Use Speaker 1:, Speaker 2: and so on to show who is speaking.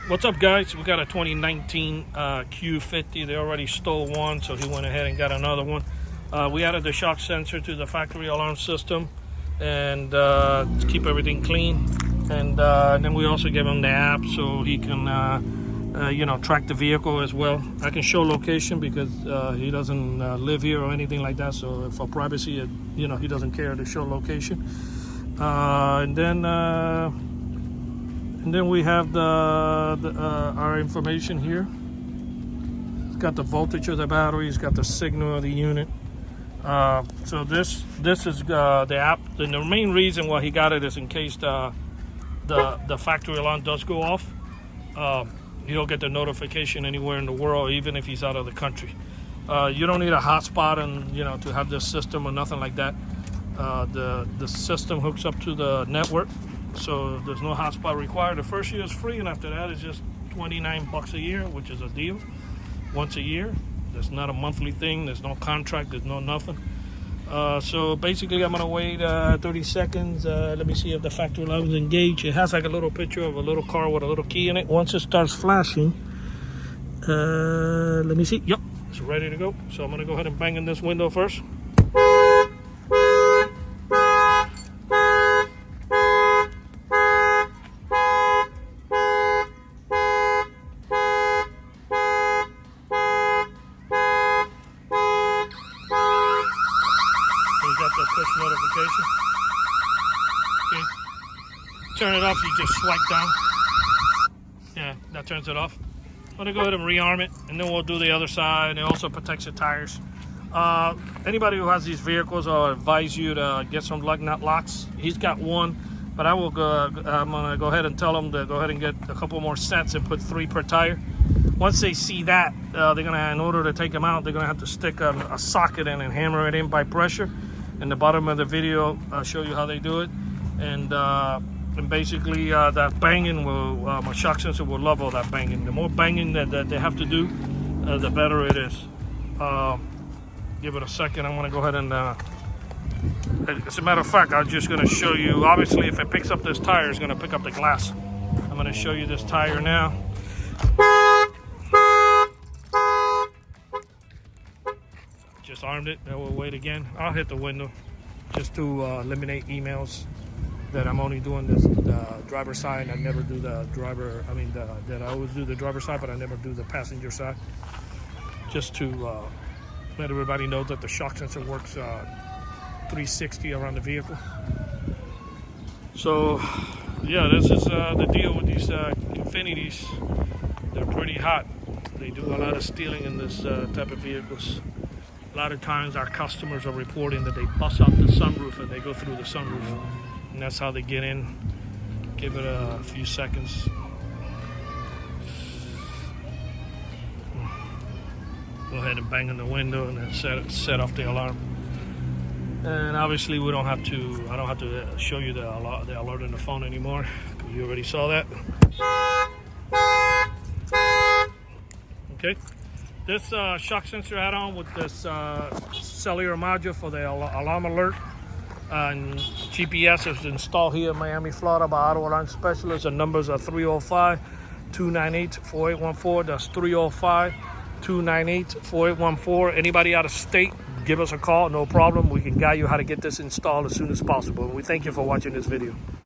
Speaker 1: What's up, guys? We got a 2019 Q50. They already stole one, so he went ahead and got another one. We added the shock sensor to the factory alarm system and to keep everything clean. And then we also give him the app so he can track the vehicle as well. I can show location because he doesn't live here or anything like that, so for privacy, he doesn't care to show location. And then we have our information here. It's got the voltage of the battery. It's got the signal of the unit. So this is the app. And the main reason why he got it is in case the factory alarm does go off. You'll get the notification anywhere in the world, even if he's out of the country. You don't need a hotspot and to have this system or nothing like that. The system hooks up to the network, so there's no hotspot required. The first year is free, and after that it's just $29 a year, which is a deal. Once a year. There's not a monthly thing. There's no contract. There's no nothing. So basically, I'm gonna wait 30 seconds. Let me see if the factory alarm is engaged. It has like a little picture of a little car with a little key in it. Once it starts flashing, let me see. Yep, it's ready to go. So I'm gonna go ahead and bang in this window first. You got the push notification. Okay. Turn it off, you just swipe down. Yeah, that turns it off. I'm gonna go ahead and rearm it, and then we'll do the other side. It also protects the tires. Anybody who has these vehicles, I'll advise you to get some lug nut locks. He's got one, but I'm gonna go ahead and tell him to go ahead and get a couple more sets and put 3 per tire. Once they see that, they're gonna, in order to take them out, they're gonna have to stick a socket in and hammer it in by pressure. In the bottom of the video, I'll show you how they do it. And basically, that banging will, my shock sensor will love all that banging. The more banging that they have to do, the better it is. Give it a second. I'm gonna go ahead and, as a matter of fact, I'm just gonna show you, obviously if it picks up this tire, it's gonna pick up the glass. I'm gonna show you this tire now. Just armed it. Then we'll wait again. I'll hit the window just to eliminate emails that I'm only doing the driver side. I never do the driver. That I always do the driver side, but I never do the passenger side. Just to let everybody know that the shock sensor works 360 around the vehicle. So yeah, this is the deal with these Infinities. They're pretty hot. They do a lot of stealing in this type of vehicles. A lot of times our customers are reporting that they bust out the sunroof and they go through the sunroof. And that's how they get in. Give it a few seconds. Go ahead and bang on the window and then set off the alarm. And obviously I don't have to show you the alert on the phone anymore. You already saw that. Okay. This shock sensor add-on with this cellular module for the alarm alert and GPS is installed here in Miami, Florida by Auto Alarm Specialists. The numbers are 305-298-4814. That's 305-298-4814. Anybody out of state, give us a call, no problem. We can guide you how to get this installed as soon as possible. And we thank you for watching this video.